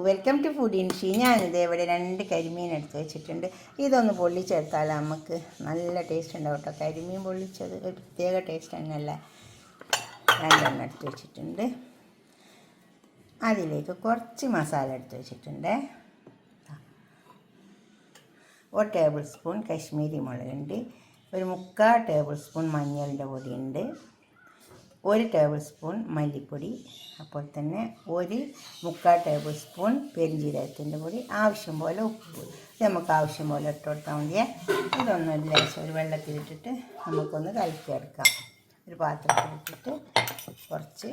Welcome to food ഇൻഷി. ഞാനിത് ഇവിടെ 2 കരിമീൻ എടുത്ത് വെച്ചിട്ടുണ്ട്. ഇതൊന്ന് പൊള്ളിച്ചെടുത്താൽ നമുക്ക് നല്ല ടേസ്റ്റ് ഉണ്ടാവും കേട്ടോ. കരിമീൻ പൊള്ളിച്ചത് ഒരു പ്രത്യേക ടേസ്റ്റ് തന്നെയല്ല. 2 എടുത്ത് വെച്ചിട്ടുണ്ട്. അതിലേക്ക് കുറച്ച് മസാല എടുത്ത് വെച്ചിട്ടുണ്ട്. 1 ടേബിൾ സ്പൂൺ കശ്മീരി മുളകുണ്ട്, ഒരു 3/4 ടേബിൾ സ്പൂൺ മഞ്ഞളിൻ്റെ പൊടിയുണ്ട്, 1 ടേബിൾ സ്പൂൺ മല്ലിപ്പൊടി, അപ്പോൾ തന്നെ 1/4 ടേബിൾ സ്പൂൺ പെരിഞ്ജീരകത്തിൻ്റെ പൊടി, ആവശ്യം പോലെ ഉപ്പ്. ഇത് നമുക്ക് ആവശ്യം പോലെ ഇട്ട് കൊടുത്താൽ മതിയേ. ഇതൊന്നും ലേശം ഒരു വെള്ളത്തിലിട്ടിട്ട് നമുക്കൊന്ന് കലക്കിയെടുക്കാം. ഒരു പാത്രത്തിലിട്ടിട്ട് കുറച്ച്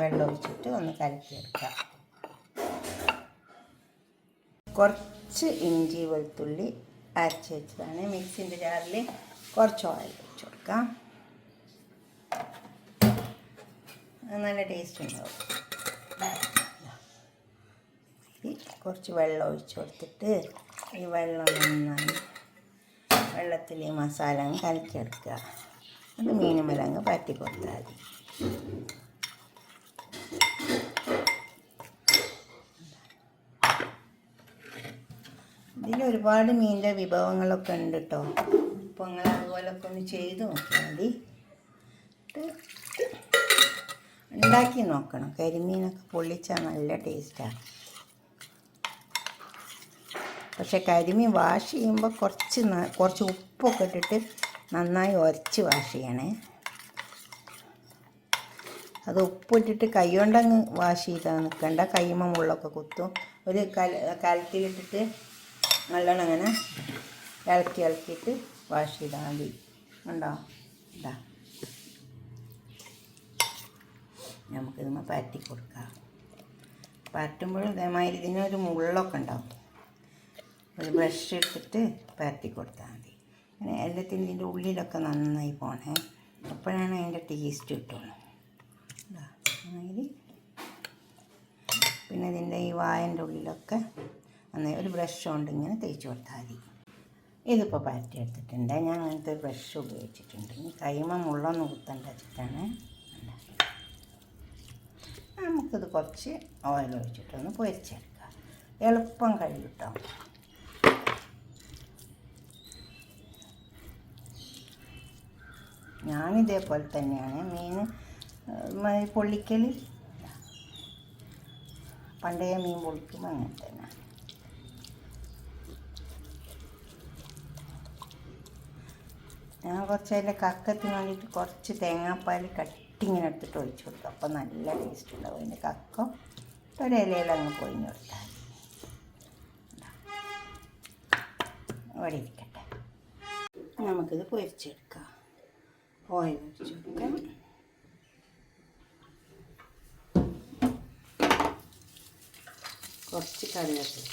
വെള്ളം ഒഴിച്ചിട്ട് ഒന്ന് കലക്കിയെടുക്കാം. കുറച്ച് ഇഞ്ചി വെളുത്തുള്ളി അരച്ച് വെച്ചതാണ്. മിക്സിൻ്റെ ജാറിൽ കുറച്ച് ഓയിൽ ഒഴിച്ച് കൊടുക്കാം. നല്ല ടേസ്റ്റ് ഉണ്ടാവും. കുറച്ച് വെള്ളം ഒഴിച്ച് കൊടുത്തിട്ട് ഈ വെള്ളം നന്നായി വെള്ളത്തിൽ ഈ മസാല അങ്ങ് കലക്കിയെടുക്കുക. അത് മീനുമേൽ അങ്ങ് പറ്റി കൊടുത്താൽ മതി. ഇതിൽ ഒരുപാട് മീനിൻ്റെ വിഭവങ്ങളൊക്കെ ഉണ്ട് കേട്ടോ. അപ്പോൾ നിങ്ങൾ അതുപോലൊക്കെ ഒന്ന് ചെയ്ത് നോക്കിയാൽ മതി. ഉണ്ടാക്കി നോക്കണം. കരിമീനൊക്കെ പൊള്ളിച്ചാൽ നല്ല ടേസ്റ്റാണ്. പക്ഷേ കരിമീൻ വാഷ് ചെയ്യുമ്പോൾ കുറച്ച് ഉപ്പൊക്കെ ഇട്ടിട്ട് നന്നായി ഉരച്ച് വാഷ് ചെയ്യണേ. അത് ഉപ്പിട്ടിട്ട് കൈ കൊണ്ടങ്ങ് വാഷ് ചെയ്താൽ നിൽക്കണ്ട. കൈമ മുള്ളൊക്കെ കുത്തും. ഒരു കലത്തിലിട്ടിട്ട് നല്ലോണം അങ്ങനെ ഇളക്കിയിട്ട് വാഷ് ചെയ്താൽ മതി. ഉണ്ടോ? ഇതാ നമുക്കിതൊന്ന് പരത്തി കൊടുക്കാം. പരട്ടുമ്പോഴും ഇതേമാതിരി ഇതിനൊരു മുള്ളൊക്കെ ഉണ്ടാവും. ഒരു ബ്രഷ് എടുത്തിട്ട് പരത്തി കൊടുത്താൽ മതി. അങ്ങനെ എല്ലാത്തിനും ഇതിൻ്റെ ഉള്ളിലൊക്കെ നന്നായി പോണേ. അപ്പോഴാണ് അതിൻ്റെ ടേസ്റ്റ് കിട്ടുള്ളൂ. അങ്ങനെ പിന്നെ ഇതിൻ്റെ ഈ വായൻ്റെ ഉള്ളിലൊക്കെ നന്നായി ഒരു ബ്രഷ് കൊണ്ട് ഇങ്ങനെ തേച്ച് കൊടുത്താൽ മതി. ഇതിപ്പോൾ പരത്തി എടുത്തിട്ടുണ്ട്. ഞാൻ അങ്ങനത്തെ ഒരു ബ്രഷ് ഉപയോഗിച്ചിട്ടുണ്ട്. ഇനി കൈമ മുള്ളൊന്നും കുത്തേണ്ട വെച്ചിട്ടാണ്. നമുക്കിത് കുറച്ച് ഓയിൽ ഒഴിച്ചിട്ടൊന്ന് പൊരിച്ചെടുക്കാം. എളുപ്പം കഴിയും കേട്ടോ. ഞാനിതേപോലെ തന്നെയാണ് മീൻ പൊള്ളിക്കൽ. പണ്ടേ മീൻ പൊള്ളിക്കുമ്പോൾ അങ്ങനെ തന്നെ. ഞാൻ കുറച്ച് അതിൻ്റെ കക്കത്തിന് വേണ്ടിയിട്ട് കുറച്ച് തേങ്ങാപ്പാൽ ഇങ്ങനെ എടുത്തിട്ട് ഒഴിച്ച് കൊടുക്കും. അപ്പോൾ നല്ല ടേസ്റ്റ് ഉണ്ടാവും. അതിൻ്റെ കക്കം ഒരിലയിൽ അങ്ങ് പൊഴിഞ്ഞ് കൊടുത്താൽ അവിടെ ഇരിക്കട്ടെ. നമുക്കിത് പൊരിച്ചെടുക്കാം. ഓയിൽ ഒഴിച്ച് കൊടുക്കാം. കുറച്ച് കറിവേപ്പില,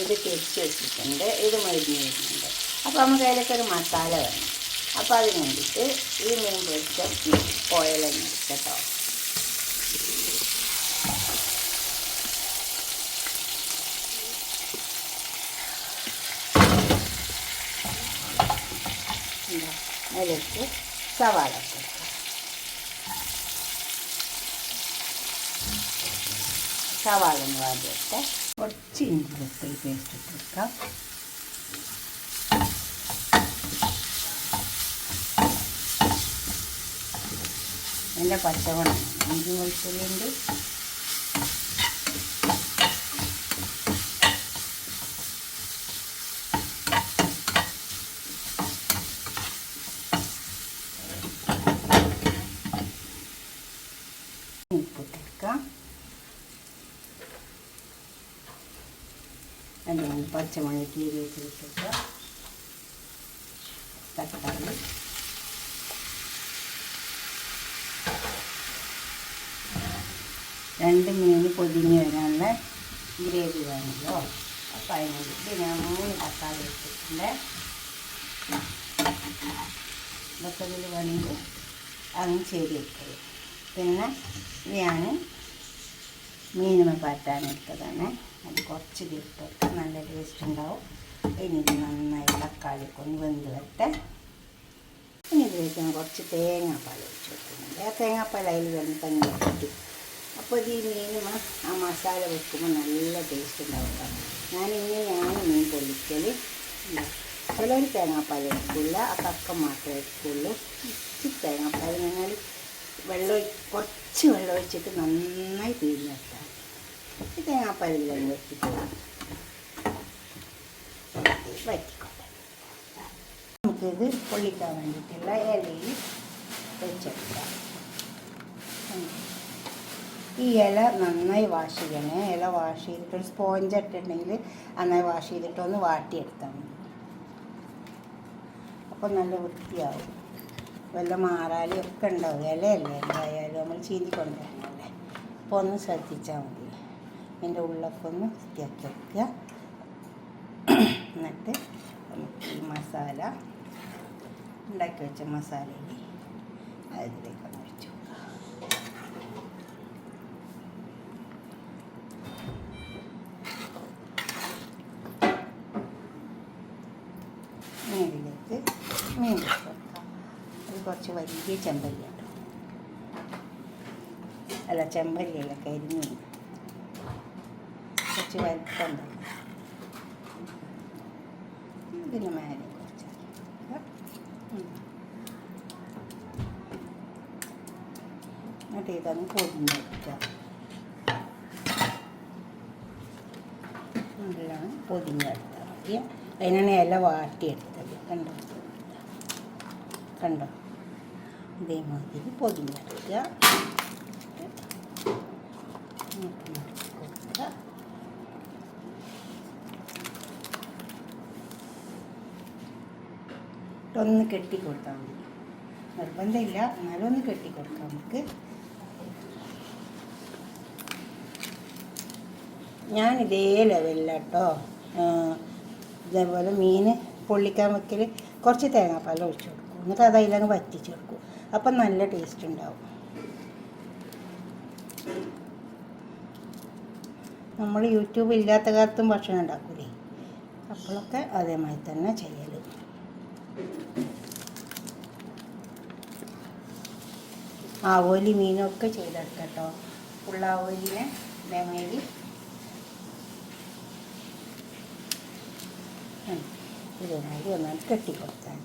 ഇത് തിരിച്ച് വെച്ചിട്ടുണ്ട്. ഇത് മരുന്ന് വരുന്നുണ്ട്. അപ്പോൾ നമുക്ക് അതിലൊക്കെ ഒരു മസാല വേണം. അപ്പോൾ അതിന് വേണ്ടിയിട്ട് ഈ മീൻ പൊരിച്ച ഓയിലൊന്നും കേട്ടോ. അതിലേക്ക് സവാള കൊടുക്കാം. സവാള ഒന്ന് വാടിയിട്ട് കുറച്ച് ഇഞ്ചി വെളുത്തുള്ളി പേസ്റ്റ് ഇട്ട് കൊടുക്കാം. എൻ്റെ പച്ചമുളക് ഇഞ്ചി വെളുത്തുള്ളിൻ്റെ ഉപ്പിട്ടെടുക്കാം. അല്ലെങ്കിൽ പച്ചമുളക് കീറി വെച്ചിട്ട് തക്കാളി, രണ്ട് മീൻ പൊതിഞ്ഞ് വരാനുള്ള ഗ്രേവി വേണമല്ലോ. അപ്പോൾ അതിന് വേണ്ടിയിട്ട് ഞാൻ 3 തക്കാളി വെച്ചിട്ടുണ്ട്. ഇതൊക്കെ ഇതിൽ വേണമെങ്കിൽ അങ്ങ് ശരി വെച്ചത്. പിന്നെ ഞാൻ മീനുമ പാറ്റാനെടുത്തതാണ്. അത് കുറച്ച് ഇട്ടിട്ട് നല്ല ടേസ്റ്റ് ഉണ്ടാവും. ഇനി ഇത് നന്നായി തക്കാളിയൊക്കെ ഒന്ന് വെന്ത് വരട്ടെ. ഇനി ഇതിലേക്ക് ഞാൻ കുറച്ച് തേങ്ങാപ്പാൽ ഒഴിച്ച് വെക്കുന്നുണ്ട്. ആ തേങ്ങാപ്പാൽ അതിൽ വെള്ളം തന്നെ കിട്ടി. അപ്പോൾ ഈ മീനുമ ആ മസാല വെക്കുമ്പോൾ നല്ല ടേസ്റ്റ് ഉണ്ടാവും. ഞാനിങ്ങനെയാണ് മീൻ പൊള്ളിക്കൽ. ചിലർ തേങ്ങാപ്പാൽ എടുക്കില്ല, ആ കക്കം മാത്രമേ എടുക്കുള്ളൂ. ഇച്ചിരി തേങ്ങാപ്പാൽ ഞങ്ങൾ കുറച്ച് വെള്ളം ഒഴിച്ചിട്ട് നന്നായി പിഴിഞ്ഞ് വെക്കാം. ഈ തേങ്ങാപ്പാലെല്ലാം വെച്ചിട്ട് വറ്റിക്കോട്ടെ. നമുക്കിത് പൊള്ളിക്കാൻ വേണ്ടിയിട്ടുള്ള ഇലയിൽ വെച്ചെടുക്കാം. ഈ ഇല നന്നായി വാഷ് ചെയ്യണേ. ഇല വാഷ് ചെയ്തിട്ട് ഒരു സ്പോഞ്ച് ഇട്ടുണ്ടെങ്കിൽ നന്നായി വാഷ് ചെയ്തിട്ടൊന്ന് വാട്ടിയെടുത്താൽ മതി. അപ്പോൾ നല്ല വൃത്തിയാവും. വല്ല മാറാലും ഒക്കെ ഉണ്ടാവും. ഇലയല്ലേ എന്തായാലും നമ്മൾ ചീന്തി കൊണ്ടുവരണല്ലേ. അപ്പോൾ ഒന്ന് ശ്രദ്ധിച്ചാൽ മതി. അതിൻ്റെ ഉള്ളൊക്കെ ഒന്ന് വൃത്തിയാക്കി വെക്കുക. എന്നിട്ട് നമുക്ക് ഈ മസാല ഉണ്ടാക്കി വെച്ച മസാലയിൽ അതിലേക്ക് ഒന്ന് വെച്ച് കൊടുക്കുക. ഇതിലേക്ക് മീൻ വെച്ച് കൊടുക്കാം. അത് കുറച്ച് വലിയ ചെമ്പല്ലി കേട്ടോ, അല്ല ചെമ്പല്ലിയല്ല, കരിമീൻ. കുറച്ച് വലിപ്പം തന്നെ. ഇതിന് മേലെ കുറച്ച് എന്നിട്ട് ഇതൊന്ന് പൊതിഞ്ഞെടുക്കുക. നല്ലോണം പൊതിഞ്ഞെടുത്താൽ മതി. അതിനാണ് ഇല വാട്ടിയെടുത്തത്. കണ്ടോ ഇതേമാതിരി പൊതിഞ്ഞെടുക്കുക. കൊടുക്കുക. ഒന്ന് കെട്ടിക്കൊടുത്താൽ മതി. നിർബന്ധമില്ല, എന്നാലും ഒന്ന് കെട്ടിക്കൊടുക്കാം നമുക്ക്. ഞാൻ ഇതേ ലെവലിലാട്ടോ ഇതേപോലെ മീൻ പൊള്ളിക്കാൻ വെക്കൽ. കുറച്ച് തേങ്ങാപ്പാൽ ഒഴിച്ചു കൊടുക്കും, എന്നിട്ട് അത് അതിലങ്ങ് വറ്റിച്ച് കൊടുക്കും. അപ്പം നല്ല ടേസ്റ്റ് ഉണ്ടാവും. നമ്മൾ യൂട്യൂബ് ഇല്ലാത്ത കാലത്തും ഭക്ഷണം ഉണ്ടാക്കൂലേ, അപ്പോഴൊക്കെ അതേമാതിരി തന്നെ ചെയ്യൽ. ആവോലി മീനൊക്കെ ചെയ്തെടുക്കട്ടോ. പുള്ളാവോലിനെ ഇതേമാതിരി ഇതേമാതിരി ഒന്നാണ് കെട്ടിക്കൊടുത്താൽ.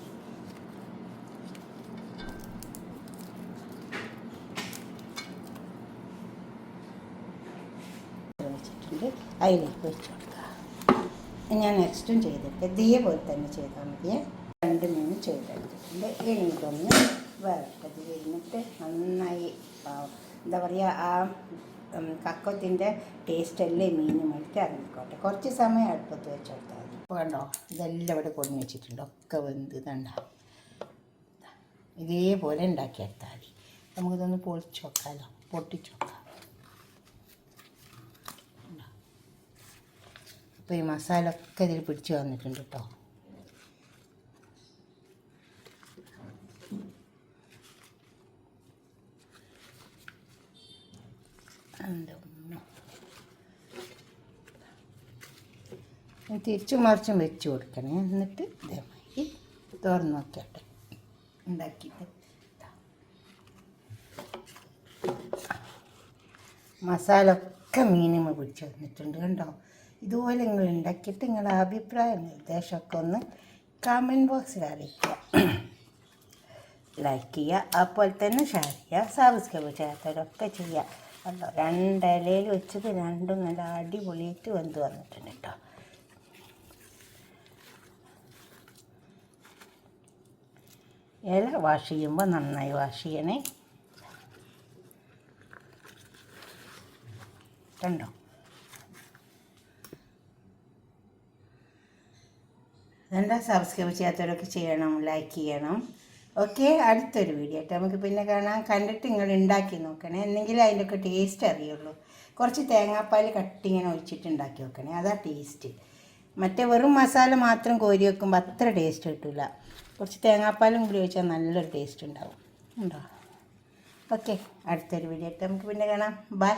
വെച്ചിട്ടുണ്ട്, അതിലേക്ക് വെച്ച് കൊടുക്കുക. ഞാൻ നെക്സ്റ്റും ചെയ്തിട്ട് ഇതേപോലെ തന്നെ ചെയ്താൽ മതിയേ. 2 മീൻ ചെയ്തെടുത്തിട്ടുണ്ട്. ഇനി ഇതൊന്ന് വരട്ടത് കഴിഞ്ഞിട്ട് നന്നായി എന്താ പറയുക, ആ കക്കത്തിൻ്റെ ടേസ്റ്റല്ലേ മീനും എടുത്ത് ഇറങ്ങിക്കോട്ടെ. കുറച്ച് സമയം അടുപ്പത്ത് വെച്ച് കൊടുത്താൽ മതി. വേണ്ടോ, ഇതെല്ലാം ഇവിടെ കൊണ്ടു വെച്ചിട്ടുണ്ട്. ഒക്കെ വെന്ത് തണ്ട ഇതേപോലെ ഉണ്ടാക്കിയെടുത്താൽ മതി. നമുക്കിതൊന്ന് പൊളിച്ച് വെക്കാമല്ലോ, പൊട്ടിച്ച് വെക്കാം. അപ്പോൾ ഈ മസാല ഒക്കെ ഇതിൽ പിടിച്ച് വന്നിട്ടുണ്ട് കേട്ടോ. തിരിച്ചും മറിച്ചും വെച്ച് കൊടുക്കണേ. എന്നിട്ട് ഇതേമാതിരി തുറന്ന് നോക്കിയാട്ടെ ഉണ്ടാക്കിയിട്ട്. മസാല ഒക്കെ മീനുമ പിടിച്ച് വന്നിട്ടുണ്ട് കണ്ടോ. ഇതുപോലെ നിങ്ങൾ ഉണ്ടാക്കിയിട്ട് നിങ്ങളുടെ അഭിപ്രായം നിർദ്ദേശമൊക്കെ ഒന്ന് കമൻറ്റ് ബോക്സിൽ അറിയിക്കുക. ലൈക്ക് ചെയ്യുക, അപ്പോൾ തന്നെ ഷെയർ ചെയ്യുക, സബ്സ്ക്രൈബ് ചെയ്യാത്തവരൊക്കെ ചെയ്യുക. കണ്ടോ 2 ഇലയിൽ വെച്ചത് 2 നല്ല അടിപൊളിയായിട്ട് വെന്ത് വന്നിട്ടുണ്ട് കേട്ടോ. ഇല വാഷ് ചെയ്യുമ്പോൾ നന്നായി വാഷ് ചെയ്യണേ. കണ്ടോ എന്താ, സബ്സ്ക്രൈബ് ചെയ്യാത്തവരൊക്കെ ചെയ്യണം, ലൈക്ക് ചെയ്യണം. ഓക്കെ, അടുത്തൊരു വീഡിയോ ആയിട്ട് നമുക്ക് പിന്നെ കാണാം. കണ്ടിട്ട് നിങ്ങൾ ഉണ്ടാക്കി നോക്കണേ, എന്നെങ്കിലും അതിൻ്റെയൊക്കെ ടേസ്റ്റ് അറിയുള്ളൂ. കുറച്ച് തേങ്ങാപ്പാൽ കട്ടിങ്ങനെ ഒഴിച്ചിട്ട് ഉണ്ടാക്കി നോക്കണേ, അതാ ടേസ്റ്റ്. മറ്റേ വെറും മസാല മാത്രം കോരി വെക്കുമ്പോൾ അത്ര ടേസ്റ്റ് കിട്ടില്ല. കുറച്ച് തേങ്ങാപ്പാലും കൂടി ഒഴിച്ചാൽ നല്ലൊരു ടേസ്റ്റ് ഉണ്ടാവും. ഉണ്ടോ? ഓക്കെ, അടുത്തൊരു വീഡിയോ ആയിട്ട് നമുക്ക് പിന്നെ കാണാം. ബൈ.